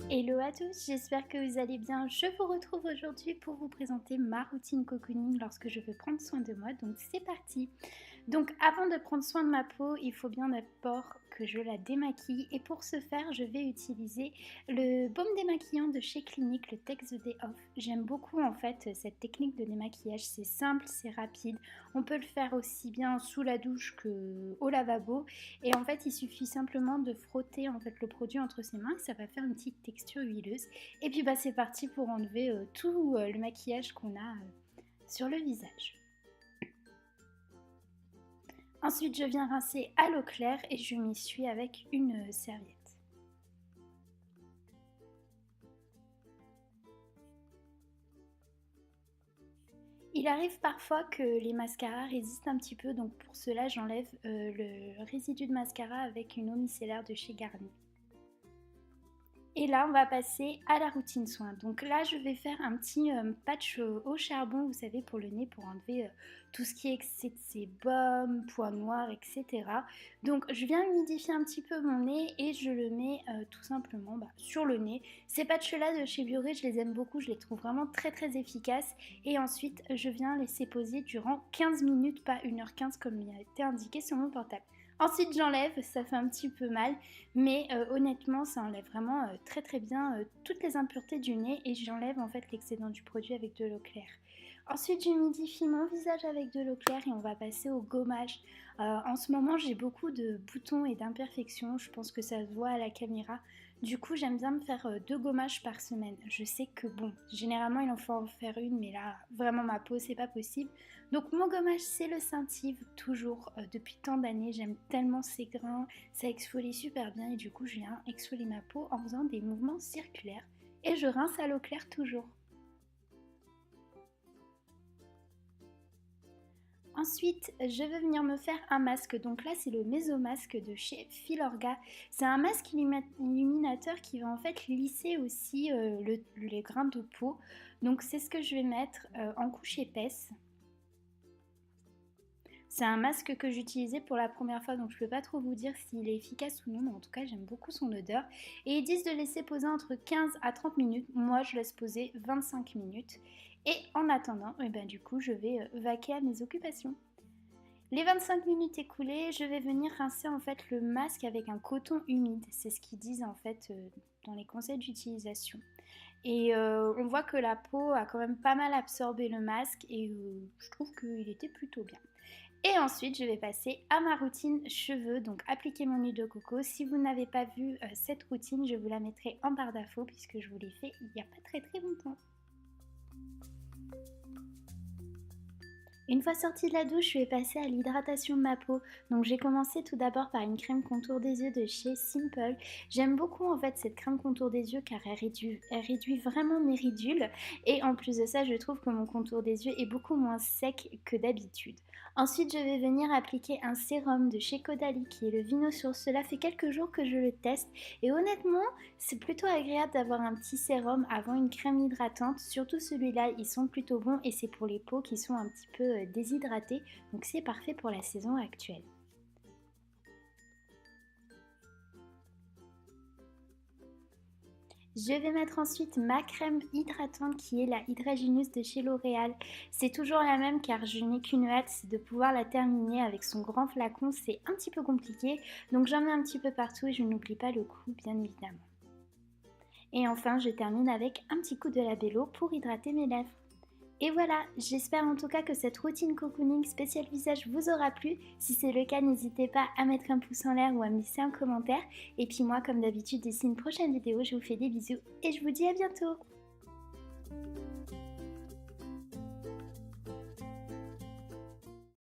Hello à tous, j'espère que vous allez bien. Je vous retrouve aujourd'hui pour vous présenter ma routine cocooning lorsque je veux prendre soin de moi, donc c'est parti. Donc avant de prendre soin de ma peau, il faut bien d'abord que je la démaquille et pour ce faire, je vais utiliser le baume démaquillant de chez Clinique, le Take the Day Off. J'aime beaucoup en fait cette technique de démaquillage, c'est simple, c'est rapide. On peut le faire aussi bien sous la douche qu'au lavabo et en fait, il suffit simplement de frotter en fait le produit entre ses mains et ça va faire une petite texture huileuse. Et puis c'est parti pour enlever tout le maquillage qu'on a sur le visage. Ensuite, je viens rincer à l'eau claire et je m'essuie avec une serviette. Il arrive parfois que les mascaras résistent un petit peu, donc pour cela, j'enlève le résidu de mascara avec une eau micellaire de chez Garnier. Et là, on va passer à la routine soin. Donc là, je vais faire un petit patch au charbon, vous savez, pour le nez, pour enlever tout ce qui est excès de sébum, points noirs, etc. Donc je viens humidifier un petit peu mon nez et je le mets tout simplement sur le nez. Ces patchs-là de chez Bioré, je les aime beaucoup, je les trouve vraiment très très efficaces. Et ensuite, je viens laisser poser durant 15 minutes, pas 1h15 comme il a été indiqué sur mon portable. Ensuite j'enlève, ça fait un petit peu mal, mais honnêtement ça enlève vraiment très très bien toutes les impuretés du nez et j'enlève en fait l'excédent du produit avec de l'eau claire. Ensuite j'humidifie mon visage avec de l'eau claire et on va passer au gommage. En ce moment j'ai beaucoup de boutons et d'imperfections, je pense que ça se voit à la caméra. Du coup j'aime bien me faire 2 gommages par semaine. Je sais que bon, généralement il en faut en faire une, mais là vraiment ma peau c'est pas possible. Donc mon gommage c'est le Scentive, toujours depuis tant d'années, j'aime tellement ces grains, ça exfolie super bien et du coup je viens exfolier ma peau en faisant des mouvements circulaires et je rince à l'eau claire toujours. Ensuite, je vais venir me faire un masque. Donc là, c'est le Mesomasque de chez Filorga. C'est un masque illuminateur qui va en fait lisser aussi les grains de peau. Donc c'est ce que je vais mettre en couche épaisse. C'est un masque que j'utilisais pour la première fois, donc je ne peux pas trop vous dire s'il est efficace ou non, mais en tout cas j'aime beaucoup son odeur. Et ils disent de laisser poser entre 15 à 30 minutes, moi je laisse poser 25 minutes. Et en attendant, du coup je vais vaquer à mes occupations. Les 25 minutes écoulées, je vais venir rincer en fait le masque avec un coton humide. C'est ce qu'ils disent en fait dans les conseils d'utilisation. Et on voit que la peau a quand même pas mal absorbé le masque et je trouve qu'il était plutôt bien. Et ensuite, je vais passer à ma routine cheveux, donc appliquer mon huile de coco. Si vous n'avez pas vu cette routine, je vous la mettrai en barre d'infos puisque je vous l'ai fait il n'y a pas très très longtemps. Une fois sortie de la douche, je vais passer à l'hydratation de ma peau. Donc j'ai commencé tout d'abord par une crème contour des yeux de chez Simple. J'aime beaucoup en fait cette crème contour des yeux car elle réduit vraiment mes ridules. Et en plus de ça, je trouve que mon contour des yeux est beaucoup moins sec que d'habitude. Ensuite, je vais venir appliquer un sérum de chez Caudalie qui est le Vino Source. Cela fait quelques jours que je le teste et honnêtement, c'est plutôt agréable d'avoir un petit sérum avant une crème hydratante. Surtout celui-là, ils sont plutôt bons et c'est pour les peaux qui sont un petit peu déshydratées. Donc c'est parfait pour la saison actuelle. Je vais mettre ensuite ma crème hydratante qui est la Hydraginous de chez L'Oréal. C'est toujours la même car je n'ai qu'une hâte, c'est de pouvoir la terminer avec son grand flacon. C'est un petit peu compliqué, donc j'en mets un petit peu partout et je n'oublie pas le coup bien évidemment. Et enfin, je termine avec un petit coup de labello pour hydrater mes lèvres. Et voilà, j'espère en tout cas que cette routine cocooning spécial visage vous aura plu. Si c'est le cas, n'hésitez pas à mettre un pouce en l'air ou à me laisser un commentaire. Et puis moi, comme d'habitude, d'ici une prochaine vidéo, je vous fais des bisous et je vous dis à bientôt.